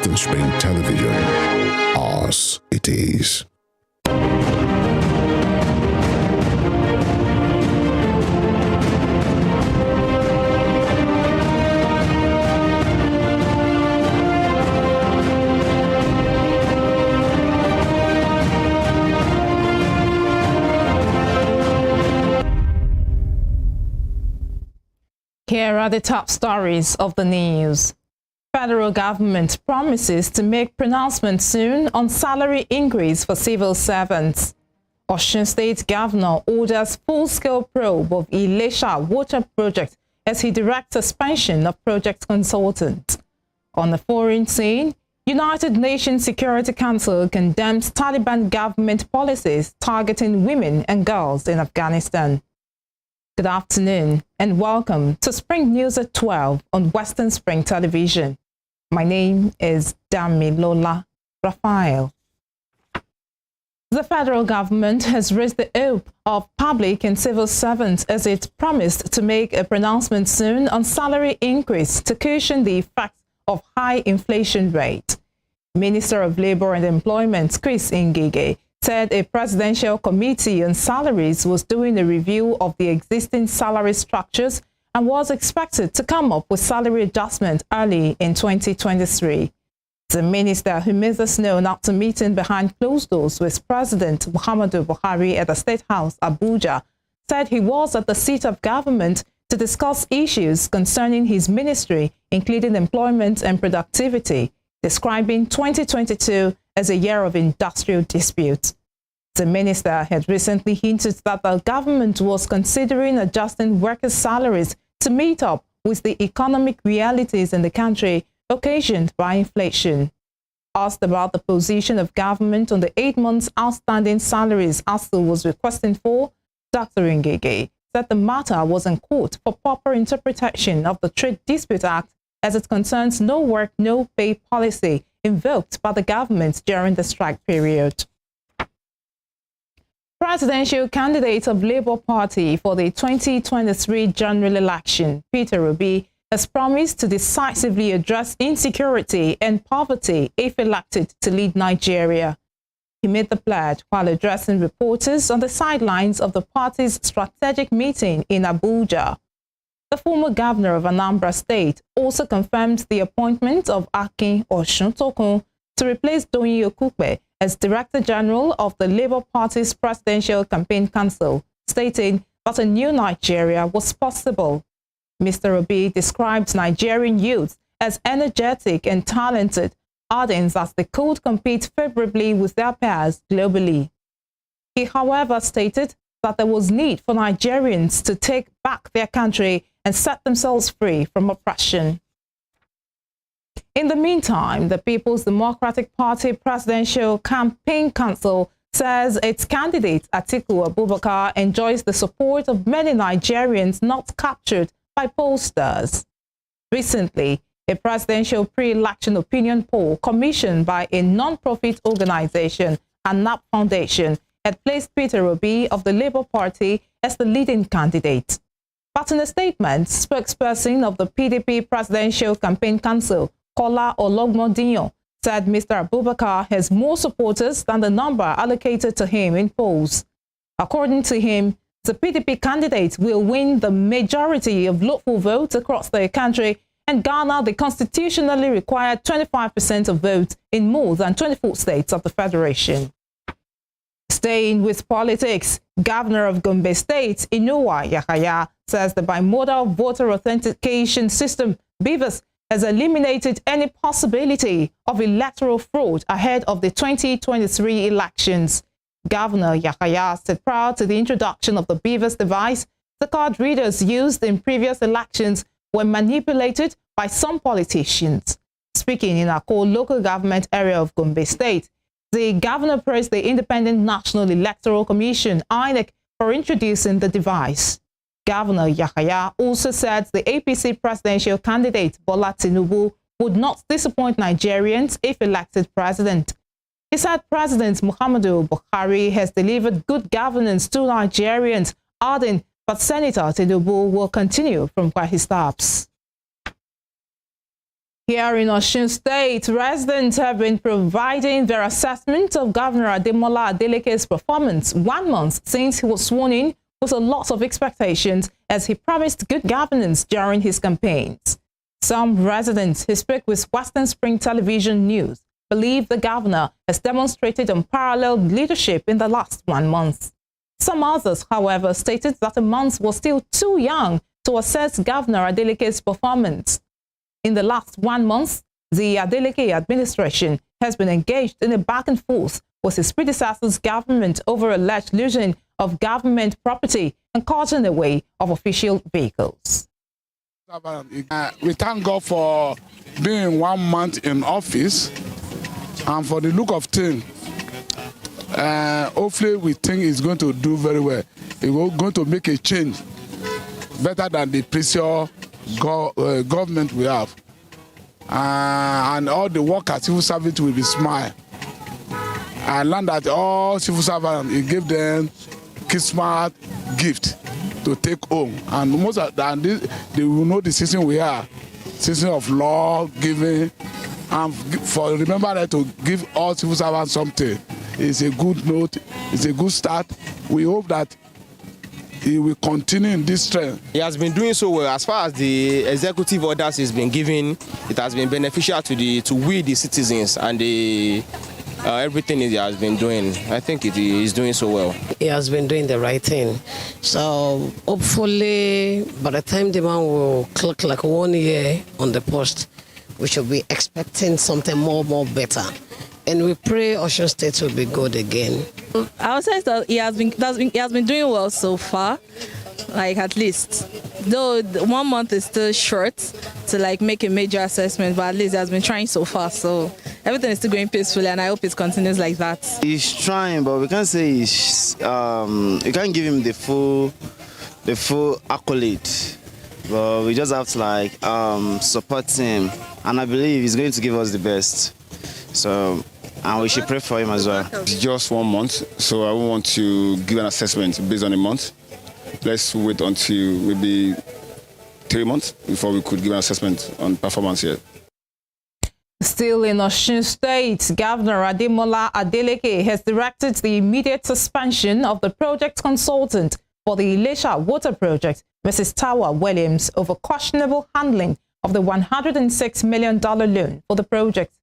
Western Spring Television. Ours it is. Here are the top stories of the news. Federal government promises to make pronouncement soon on salary increase for civil servants. Osun State Governor orders full-scale probe of Ilesha water project as he directs suspension of project consultants. On the foreign scene, United Nations Security Council condemns Taliban government policies targeting women and girls in Afghanistan. Good afternoon and welcome to Spring News at 12 on Western Spring Television. My name is Damilola Raphael. The federal government has raised the hope of public and civil servants as it promised to make a pronouncement soon on salary increase to cushion the effects of high inflation rate. Minister of Labor and Employment Chris Ngige said a presidential committee on salaries was doing a review of the existing salary structures and was expected to come up with salary adjustment early in 2023. The minister, who made this known after meeting behind closed doors with President Muhammadu Buhari at the State House, Abuja, said he was at the seat of government to discuss issues concerning his ministry, including employment and productivity, describing 2022 as a year of industrial disputes. The minister had recently hinted that the government was considering adjusting workers' salaries to meet up with the economic realities in the country occasioned by inflation. Asked about the position of government on the 8 months outstanding salaries ASU was requesting for, Dr. Ngige said the matter was in court for proper interpretation of the Trade Dispute Act as it concerns no work, no pay policy invoked by the government during the strike period. Presidential candidate of Labour Party for the 2023 general election, Peter Obi, has promised to decisively address insecurity and poverty if elected to lead Nigeria. He made the pledge while addressing reporters on the sidelines of the party's strategic meeting in Abuja. The former governor of Anambra State also confirmed the appointment of Akin Osuntokun to replace Doyin Okupe as Director General of the Labour Party's Presidential Campaign Council, stating that a new Nigeria was possible. Mr. Obi described Nigerian youth as energetic and talented, adding that they could compete favorably with their peers globally. He, however, stated that there was need for Nigerians to take back their country and set themselves free from oppression. In the meantime, the People's Democratic Party Presidential Campaign Council says its candidate Atiku Abubakar enjoys the support of many Nigerians not captured by pollsters. Recently, a presidential pre-election opinion poll commissioned by a non-profit organization, ANAP Foundation, had placed Peter Obi of the Labour Party as the leading candidate. But in a statement, spokesperson of the PDP Presidential Campaign Council, Kola Ologbondinyo, said Mr. Abubakar has more supporters than the number allocated to him in polls. According to him, the PDP candidate will win the majority of lawful votes across the country and garner the constitutionally required 25% of votes in more than 24 states of the Federation. Staying with politics, Governor of Gombe State, Inuwa Yahaya, says the bimodal voter authentication system, BVAS, has eliminated any possibility of electoral fraud ahead of the 2023 elections. Governor Yahaya said prior to the introduction of the BVAS device, the card readers used in previous elections were manipulated by some politicians. Speaking in Akko local government area of Gombe State, the governor praised the Independent National Electoral Commission, INEC, for introducing the device. Governor Yahaya also said the APC presidential candidate Bola Tinubu would not disappoint Nigerians if elected president. He said President Muhammadu Buhari has delivered good governance to Nigerians, adding that Senator Tinubu will continue from where he stops. Here in Osun State, residents have been providing their assessment of Governor Ademola Adeleke's performance 1 month since he was sworn in, with a lot of expectations as he promised good governance during his campaigns. Some residents who spoke with Western Spring Television News believe the governor has demonstrated unparalleled leadership in the last 1 month. Some others, however, stated that a month was still too young to assess Governor Adeleke's performance. In the last 1 month, the Adeleke administration has been engaged in a back and forth with his predecessor's government over alleged looting of government property and carting away of official vehicles. We thank God for being 1 month in office, and for the look of things, hopefully we think he's going to do very well. He's going to make a change better than the previous government we have, and all the workers, civil servants will be smile. I learned that all civil servants, he gave them Christmas gift to take home, and most of them, they will know the season we are, season of law giving, and for remember that to give all civil servants something is a good note, it's a good start. We hope that he will continue in this trend. He has been doing so well. As far as the executive orders he's been giving, it has been beneficial to we the citizens, and everything he has been doing. I think he is doing so well. He has been doing the right thing. So hopefully by the time the man will clock like 1 year on the post, we should be expecting something more better. And we pray Osun State will be good again. I would say that he has been doing well so far, like at least. Though 1 month is still short to like make a major assessment, but at least he has been trying so far. So everything is still going peacefully, and I hope it continues like that. He's trying, but we can't say he's. You can't give him the full accolade. But we just have to like support him, and I believe he's going to give us the best. So, and we should pray for him as well. It's just 1 month, so I won't want to give an assessment based on a month. Let's wait until maybe 3 months before we could give an assessment on performance here. Still in Osun State, Governor Ademola Adeleke has directed the immediate suspension of the project consultant for the Ilesha Water Project, Mrs. Tawa Williams, over questionable handling of the $106 million loan for the project.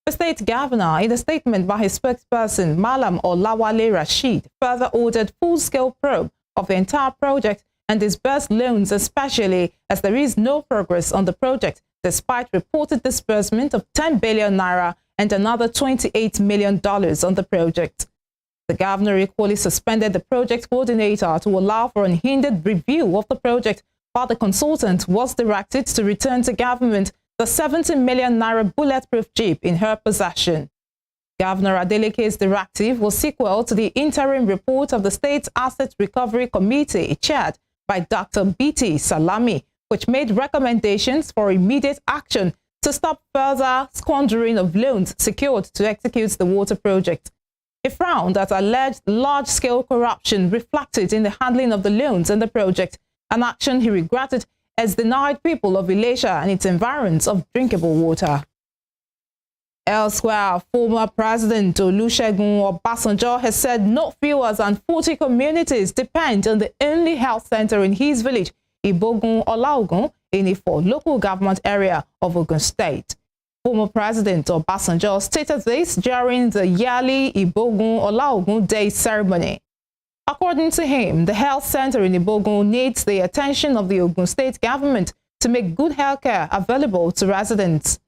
The state governor, in a statement by his spokesperson, Malam Olawale Rashid, further ordered full-scale probe of the entire project and disbursed loans, especially as there is no progress on the project, despite reported disbursement of 10 billion naira and another $28 million on the project. The governor equally suspended the project coordinator to allow for unhindered review of the project, while the consultant was directed to return to government the 70 million naira bulletproof jeep in her possession. Governor Adeleke's directive was sequel to the interim report of the State Asset Recovery Committee chaired by Dr. B.T. Salami, which made recommendations for immediate action to stop further squandering of loans secured to execute the water project. He frowned at alleged large-scale corruption reflected in the handling of the loans and the project, an action he regretted has denied people of Ilesha and its environs of drinkable water. Elsewhere, former President Olusegun Obasanjo has said no fewer than 40 communities depend on the only health center in his village, Ibogun Olaogun, in Ifo local government area of Ogun State. Former President Obasanjo stated this during the yearly Ibogun Olaogun Day ceremony. According to him, the health center in Ibogun needs the attention of the Ogun State government to make good health care available to residents.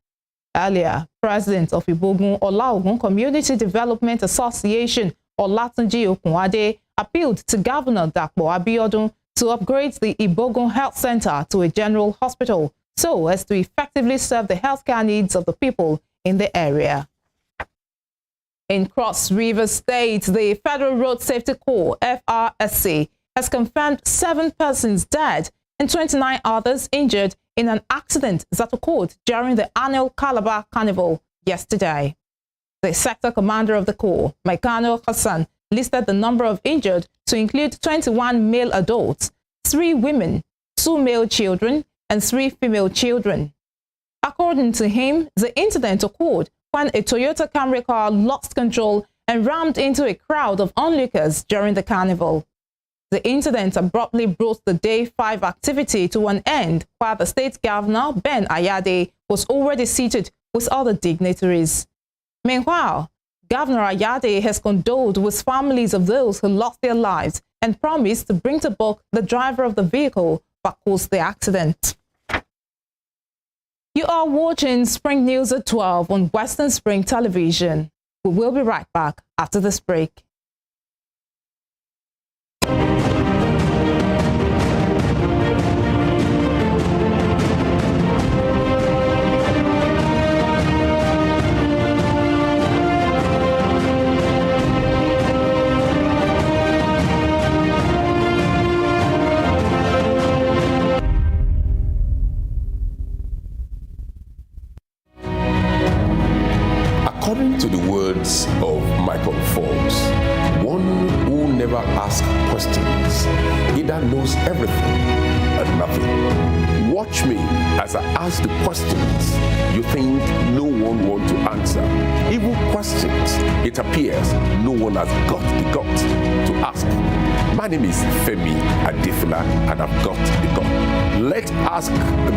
Earlier, President of Ibogun Olaogun Community Development Association, Olatunji Okunade, appealed to Governor Dapo Abiodun to upgrade the Ibogun Health Center to a general hospital so as to effectively serve the healthcare needs of the people in the area. In Cross River State, the Federal Road Safety Corps, FRSC, has confirmed 7 persons dead and 29 others injured in an accident that occurred during the annual Calabar Carnival yesterday. The sector commander of the Corps, Maikano Hassan, listed the number of injured to include 21 male adults, 3 women, 2 male children, and 3 female children. According to him, the incident occurred when a Toyota Camry car lost control and rammed into a crowd of onlookers during the carnival. The incident abruptly brought the Day 5 activity to an end, while the state governor, Ben Ayade, was already seated with other dignitaries. Meanwhile, Governor Ayade has condoled with families of those who lost their lives and promised to bring to book the driver of the vehicle that caused the accident. You are watching Spring News at 12 on Western Spring Television. We will be right back after this break. According to the words of Michael Forbes, one who never asks questions either knows everything and nothing. Watch me as I ask the questions you think no one wants to answer. Even questions it appears no one has got the guts to ask. My name is Femi Adifula and I've got the gut. Let's ask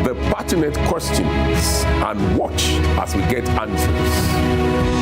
the pertinent questions and watch as we get answers.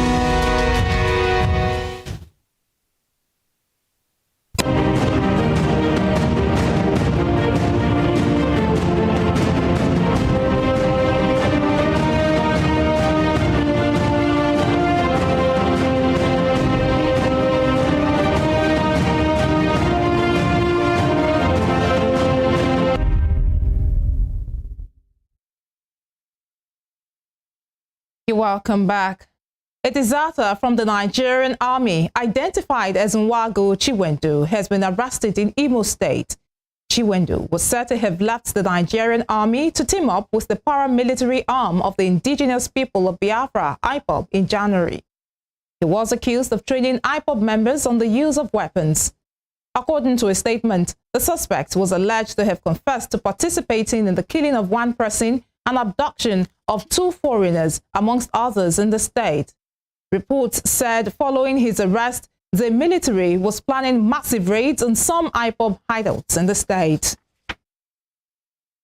Welcome back. A deserter from the Nigerian army identified as Nwago Chiwendu has been arrested in Imo State. Chiwendu was said to have left the Nigerian army to team up with the paramilitary arm of the Indigenous People of Biafra, IPOB, in January. He was accused of training IPOB members on the use of weapons. According to a statement, the suspect was alleged to have confessed to participating in the killing of one person and abduction of two foreigners, amongst others, in the state. Reports said following his arrest, the military was planning massive raids on some IPOB hideouts in the state.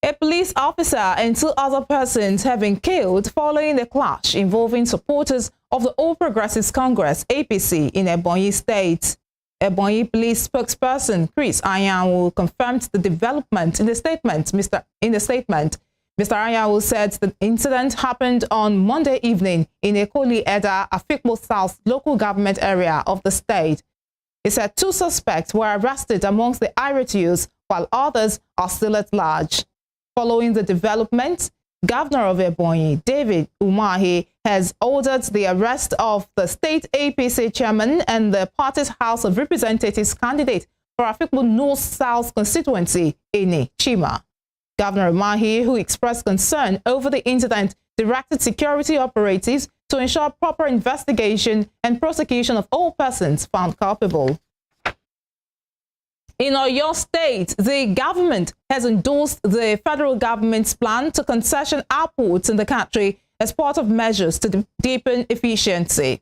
A police officer and two other persons have been killed following a clash involving supporters of the All Progressives Congress, APC, in Ebonyi State. Ebonyi police spokesperson Chris Anyanwu confirmed the development in the statement. Mr. Anyanwu said the incident happened on Monday evening in Ekoli Eda, Afikpo South local government area of the state. He said two suspects were arrested amongst the irate youths, while others are still at large. Following the development, Governor of Ebonyi, David Umahi, has ordered the arrest of the state APC chairman and the party's House of Representatives candidate for Afikpo North-South constituency, Eni Chima. Governor Umahi, who expressed concern over the incident, directed security operatives to ensure proper investigation and prosecution of all persons found culpable. In Oyo State, the government has endorsed the federal government's plan to concession airports in the country as part of measures to deepen efficiency.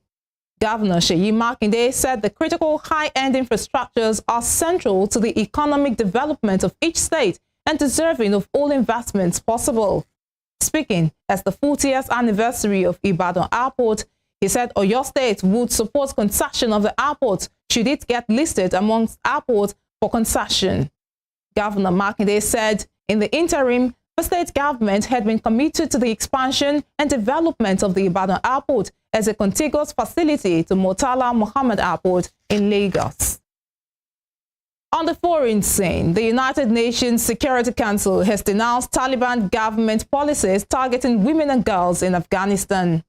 Governor Seyi Makinde said the critical high-end infrastructures are central to the economic development of each state and deserving of all investments possible. Speaking as the 40th anniversary of Ibadan Airport, he said Oyo State would support concession of the airport should it get listed amongst airports for concession. Governor Makinde said in the interim, the state government had been committed to the expansion and development of the Ibadan Airport as a contiguous facility to Murtala Muhammad Airport in Lagos. On the foreign scene, the United Nations Security Council has denounced Taliban government policies targeting women and girls in Afghanistan.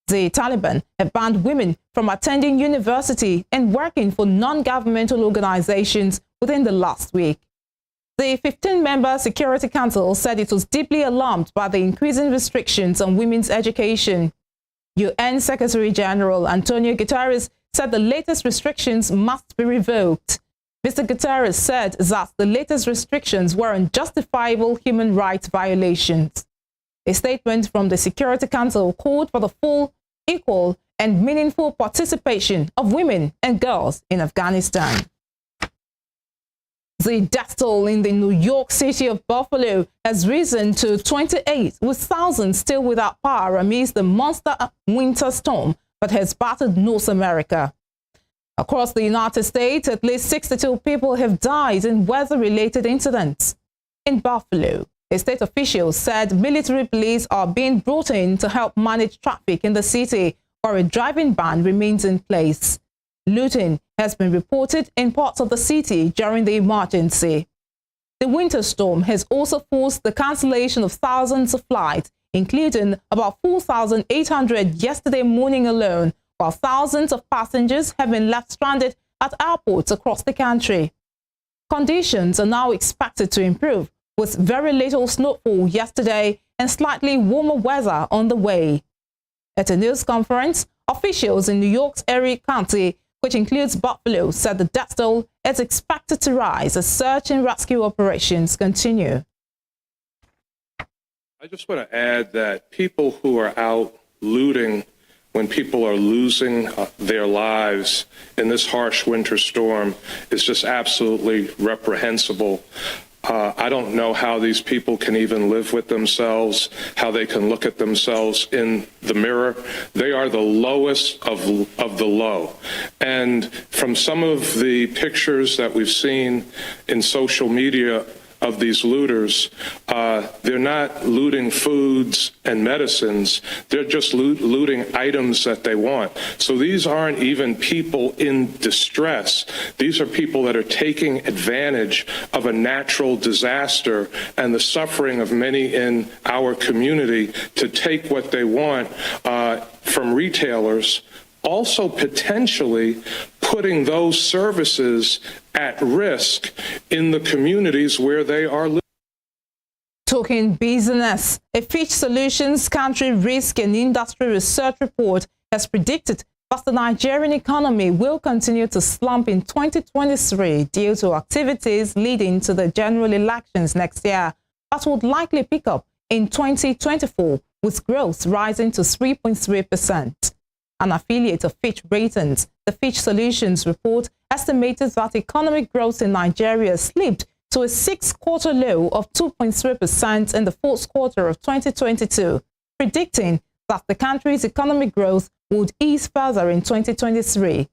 The Taliban have banned women from attending university and working for non-governmental organizations within the last week. The 15-member Security Council said it was deeply alarmed by the increasing restrictions on women's education. UN Secretary-General Antonio Guterres said the latest restrictions must be revoked. Mr. Guterres said that the latest restrictions were unjustifiable human rights violations. A statement from the Security Council called for the full, equal, and meaningful participation of women and girls in Afghanistan. The death toll in the New York city of Buffalo has risen to 28, with thousands still without power amidst the monster winter storm that has battered North America. Across the United States, at least 62 people have died in weather-related incidents. In Buffalo, a state official said military police are being brought in to help manage traffic in the city, while a driving ban remains in place. Looting has been reported in parts of the city during the emergency. The winter storm has also forced the cancellation of thousands of flights, including about 4,800 yesterday morning alone, while thousands of passengers have been left stranded at airports across the country. Conditions are now expected to improve, with very little snowfall yesterday and slightly warmer weather on the way. At a news conference, officials in New York's Erie County, which includes Buffalo, said the death toll is expected to rise as search and rescue operations continue. I just want to add that people who are out looting when people are losing their lives in this harsh winter storm is just absolutely reprehensible. I don't know how these people can even live with themselves, how they can look at themselves in the mirror. They are the lowest of the low. And from some of the pictures that we've seen in social media of these looters, they're not looting foods and medicines. They're just looting items that they want. So these aren't even people in distress. These are people that are taking advantage of a natural disaster and the suffering of many in our community to take what they want from retailers, also potentially putting those services at risk in the communities where they are living. Talking business, a Fitch Solutions Country Risk and Industry Research report has predicted that the Nigerian economy will continue to slump in 2023 due to activities leading to the general elections next year, but would likely pick up in 2024, with growth rising to 3.3%. An affiliate of Fitch Ratings, the Fitch Solutions report estimated that economic growth in Nigeria slipped to a six-quarter low of 2.3% in the fourth quarter of 2022, predicting that the country's economic growth would ease further in 2023.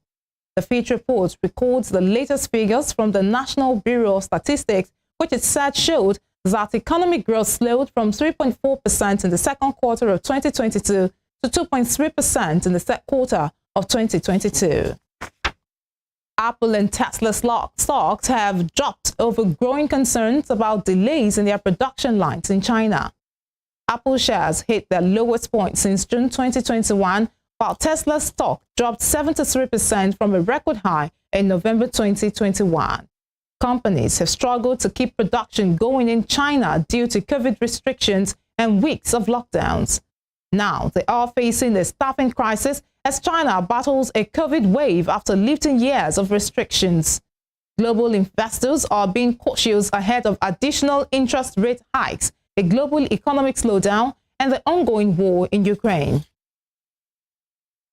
The Fitch report records the latest figures from the National Bureau of Statistics, which it said showed that economic growth slowed from 3.4% in the second quarter of 2022 to 2.3% in the third quarter of 2022. Apple and Tesla stocks have dropped over growing concerns about delays in their production lines in China. Apple shares hit their lowest point since June 2021, while Tesla's stock dropped 73% from a record high in November 2021. Companies have struggled to keep production going in China due to COVID restrictions and weeks of lockdowns. Now they are facing a staffing crisis as China battles a COVID wave after lifting years of restrictions. Global investors are being cautious ahead of additional interest rate hikes, a global economic slowdown, and the ongoing war in Ukraine.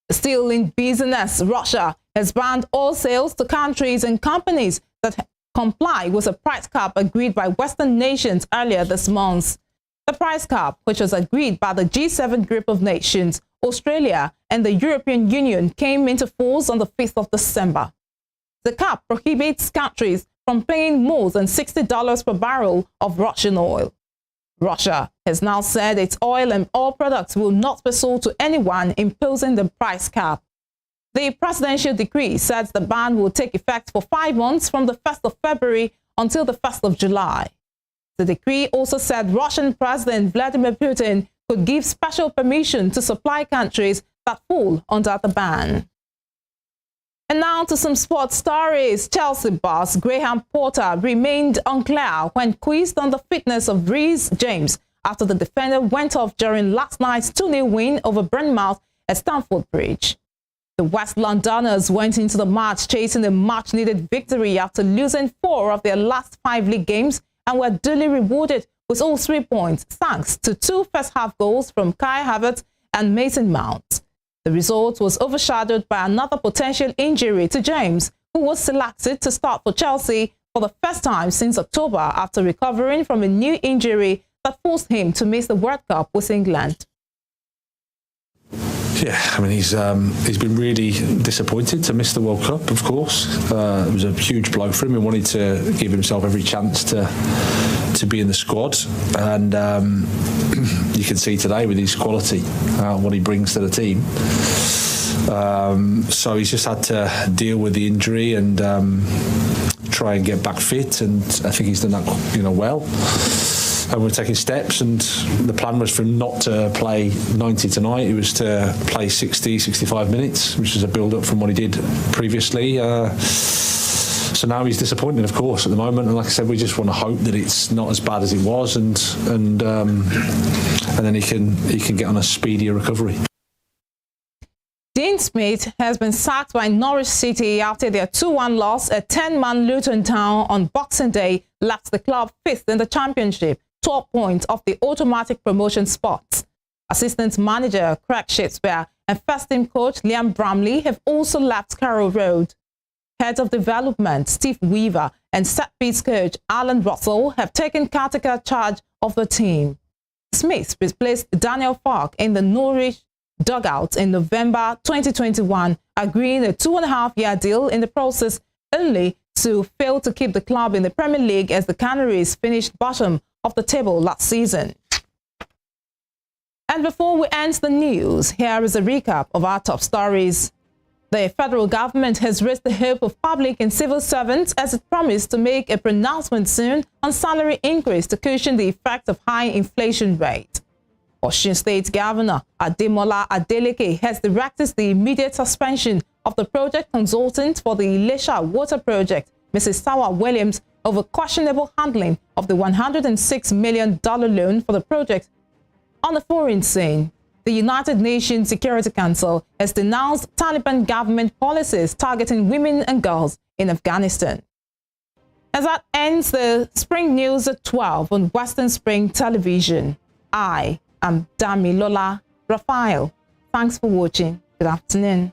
Still in business, Russia has banned all sales to countries and companies that comply with a price cap agreed by Western nations earlier this month. The price cap, which was agreed by the G7 group of nations, Australia, and the European Union, came into force on the 5th of December. The cap prohibits countries from paying more than $60 per barrel of Russian oil. Russia has now said its oil and oil products will not be sold to anyone imposing the price cap. The presidential decree says the ban will take effect for 5 months from the 1st of February until the 1st of July. The decree also said Russian President Vladimir Putin could give special permission to supply countries that fall under the ban. And now to some sports stories. Chelsea boss Graham Potter remained unclear when quizzed on the fitness of Reece James after the defender went off during last night's 2-0 win over Bournemouth at Stamford Bridge. The West Londoners went into the match chasing a much-needed victory after losing 4 of their last 5 league games and were duly rewarded with all 3 points thanks to 2 first-half goals from Kai Havertz and Mason Mount. The result was overshadowed by another potential injury to James, who was selected to start for Chelsea for the first time since October after recovering from a new injury that forced him to miss the World Cup with England. Yeah, I mean, he's been really disappointed to miss the World Cup, of course. It was a huge blow for him. He wanted to give himself every chance to be in the squad. And you can see today with his quality, what he brings to the team. So he's just had to deal with the injury and try and get back fit. And I think he's done that, well. And we're taking steps, and the plan was for him not to play 90 tonight. It was to play 60, 65 minutes, which is a build-up from what he did previously. So now he's disappointed, of course, at the moment. And like I said, we just want to hope that it's not as bad as it was, and then he can get on a speedier recovery. Dean Smith has been sacked by Norwich City after their 2-1 loss at 10-man Luton Town on Boxing Day left the club 5th in the Championship, 12 points off the automatic promotion spot. Assistant manager Craig Shakespeare and first-team coach Liam Bramley have also left Carrow Road. Head of development Steve Weaver and set-piece coach Alan Russell have taken caretaker charge of the team. Smith replaced Daniel Farke in the Norwich dugout in November 2021, agreeing a 2.5-year deal in the process, only to fail to keep the club in the Premier League as the Canaries finished bottom of the table last season. And before we end the news, here is a recap of our top stories. The federal government has raised the hope of public and civil servants as it promised to make a pronouncement soon on salary increase to cushion the effect of high inflation rate. Osun State Governor Ademola Adeleke has directed the immediate suspension of the project consultant for the Ilesha Water Project, Mrs. Sawa Williams, over questionable handling of the $106 million loan for the project. On the foreign scene, the United Nations Security Council has denounced Taliban government policies targeting women and girls in Afghanistan. As that ends the Spring News at 12 on Western Spring Television. I am Damilola Raphael. Thanks for watching. Good afternoon.